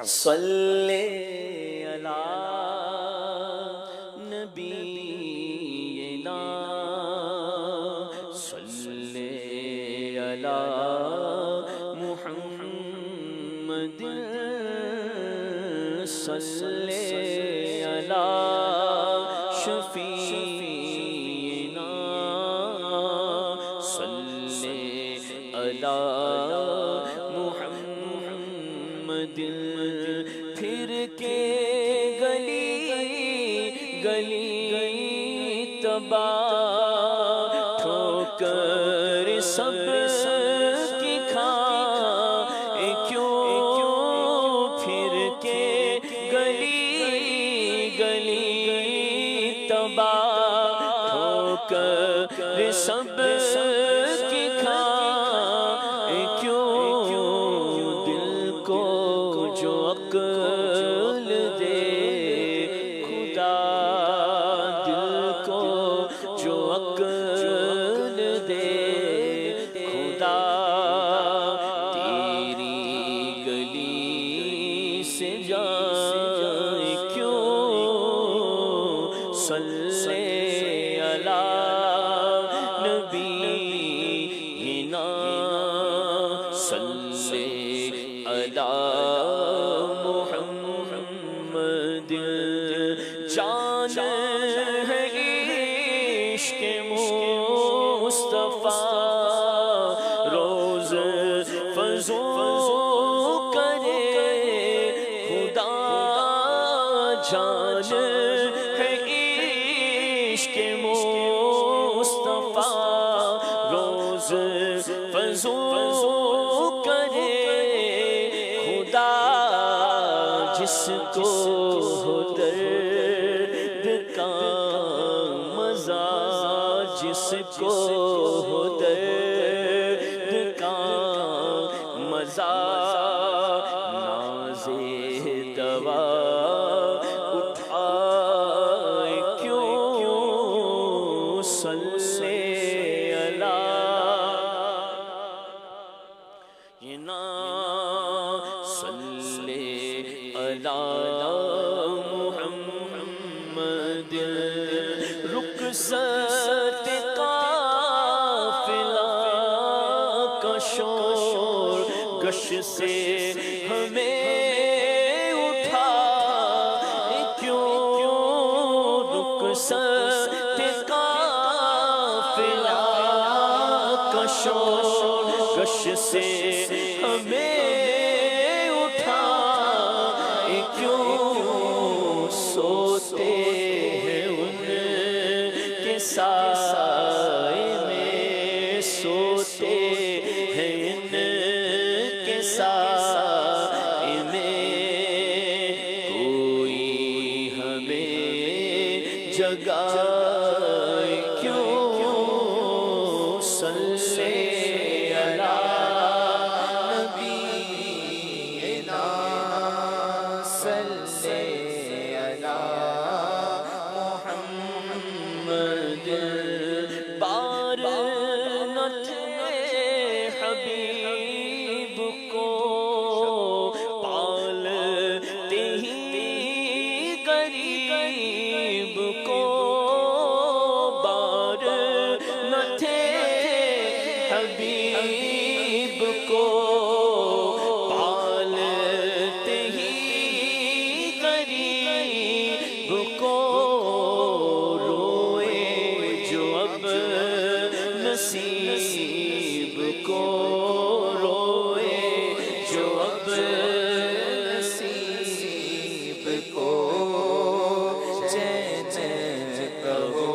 صلی علی نبینا صلی علی محمد صلی علی شفیعنا صلی علی محمد پھر کے گلی گلی تباہ ٹھوکر سب کی کھائے کیوں پھر کے گلی گلی تباہ ٹھوکر سب کی کھائے کیوں دل کو جو عقل دے خدا دل کو جو عقل دے خدا تیری گلی سے جائے کیوں صلی علی نبینا صلی علی محمد جان ہے عشق مصطفیٰ روز فضو کرے خدا جان ہے عشق مصطفیٰ روز فضو کرے خدا جس کو ہو درد کا مزہ جس کو ہو درد کا مزہ ناز دوا اٹھائے کیوں صلی علی صلی علی محمد رخصت قافلہ کا شور گش سے ہمیں اٹھا کیوں رخصت قافلہ کا شور گش سے ہمیں اٹھا کیوں سوتے ہیں ان کے سائے میں سوتے ہیں ان کے سائے میں کوئی ہمیں جگائے کیوں صلی علی نبینا صلی علی محمد بار نہ تھے حبیب کو پالتے ہی غریب کو بار نہ تھے حبیب کو پالتے ہی غریب کو روئے جو اب نصیب کو روئے جو اب نصیب کو چین کہو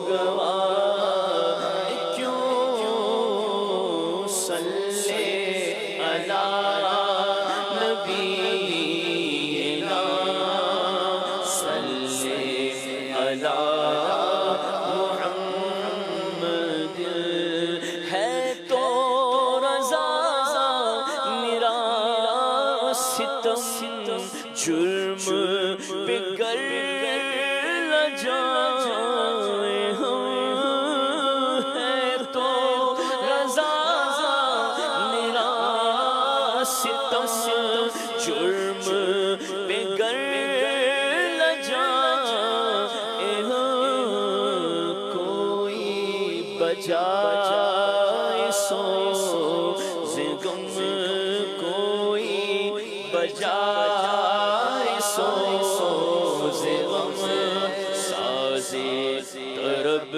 گواہ کیوں صلی علی نبینا صلی علی محمد ہے تو رضا میرا ستم جرم پہ گر لجائے ہے تو رضا میرا ستم جرم پہ گر لجائے ہو کوئی بجائے سوز غم کوئی بجائے سوز غم ساز طرب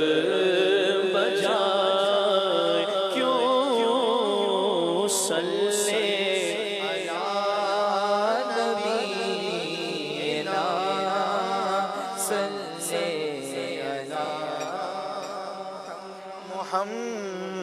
بجائے کیوں صلی محمد